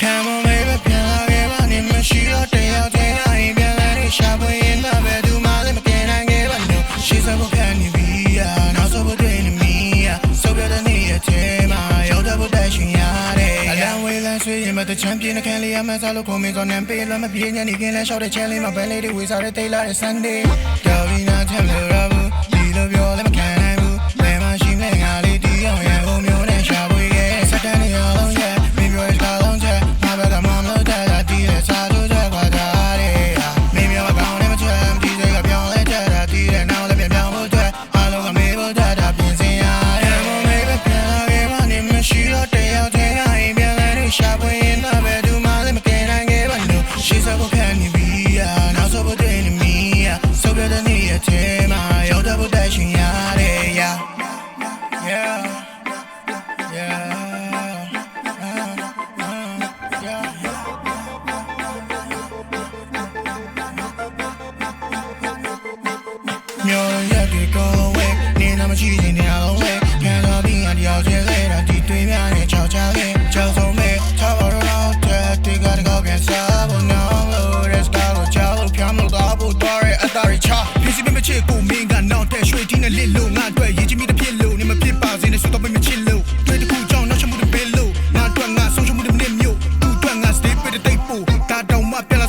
Come on baby ပြန်လာခဲ့ပါနေမရှိတော့တယောက်တည်းနိုင်ပြန်လာနေရှာဖွေရင်တော့ဘယ်သူမှလည်းမကယ်နိုင်ခဲ့ပါနဲ့ရှိစဖို့ခံနေပြီနောက်ဆိုဖို့တွေ့နေမီဆိုပြတဲ့နေ့ရဲ့ထဲမှာရောက်တော့ဖို့တက်ရှင်ရတယ်အလံဝေးလန်းဆွေးရင်မတချမ်းပြေနှခမ်းလေးရမှန်းစားလို့ခုံမင်းစောနံပေးလွမ်းမပြေးညနေခင်းလဲလျှောက်တဲ့ချဲလေးမှာဘယ်လေးတွေဝေစားတဲ့တိတ်လာတဲ့ Sunday တော်ပြီနာချမ်းလို့ရဘူးဒီလိုပြောလည်းမခံနိုင်ဘူးဘယ်မှာရှိမလဲငါလေးတီးအောင်ရဟိုမျိုးနဲ့ရှာဖွေခဲ့စက်တန်းနေအောင်လုံးရဲ့မင်းပြောရတာလုံးချက်ငါဘက်ကမမလို့တက်တာတီးတဲ့စားလို့ချက်ခွာတာတဲ့မင်းပြောမကောင်းလည်းမချမ်းဒီစိတ်ကပြောင်းလဲချက်တာတီးတဲ့နောက်လည်းပြန်ပြောင်းဖို့အတွက်အားလုံးကမေးဖို့တက်တာပြင်ဆင်ရတယ်မမေးပဲပြန်လာခဲ့မှနေမရှိတော့တယောက်တည်းနိုင်ပြန်လာနေရှာဖွေရင်တော့ဘယ်သူမှလည်းမကယ်နိုင်ခဲ့ပါနဲ့ရှိစဖို့ခံနေပြီနောက်ဆိုဖို့တွေ့နေမီဆိုပြတဲ့နေ့ရဲ့ထဲမှာရောက်တော့ဖို့တက်ရှင်ရတယ် yeah yeah yeahမျောရက်တွေကောင်းဝဲနေနာမရှိရင်နေအောင်ဝဲခံတော့ပြီးငါတယောက်ကျဲလဲတာဒီတွေးများနဲ့ချောက်ချခဲ့ချောက်ဆုံးမဲ့ထားပါတော့တဲ့တေကတကောက်ပြန်စားဖို့နောင်လို့ rest တော့ကြောက်ဖြမ်းလို့တော့ဖို့တော့ရဲ့အတားရချဖြစ်စီမချစ်ကိုမင်းကနောက်တဲ့ရွှေတီးနဲ့လစ်လို့ငါအတွက်ရည်ကြီးမိတဲ့ဖြစ်လို့နေမဖြစ်ပါစေနဲ့ဆိုတော့မချစ်လို့တွေ့တခုကြောင့်နောက်ချမှုတဲ့ဘဲလို့ငါအတွက်ငါဆုံးရှုံးမှုတဲ့နစ်မြို့သူအတွက်ငါ stay ပြတဲ့တိတ်ဖို့ဒါတောင်မှပြလာ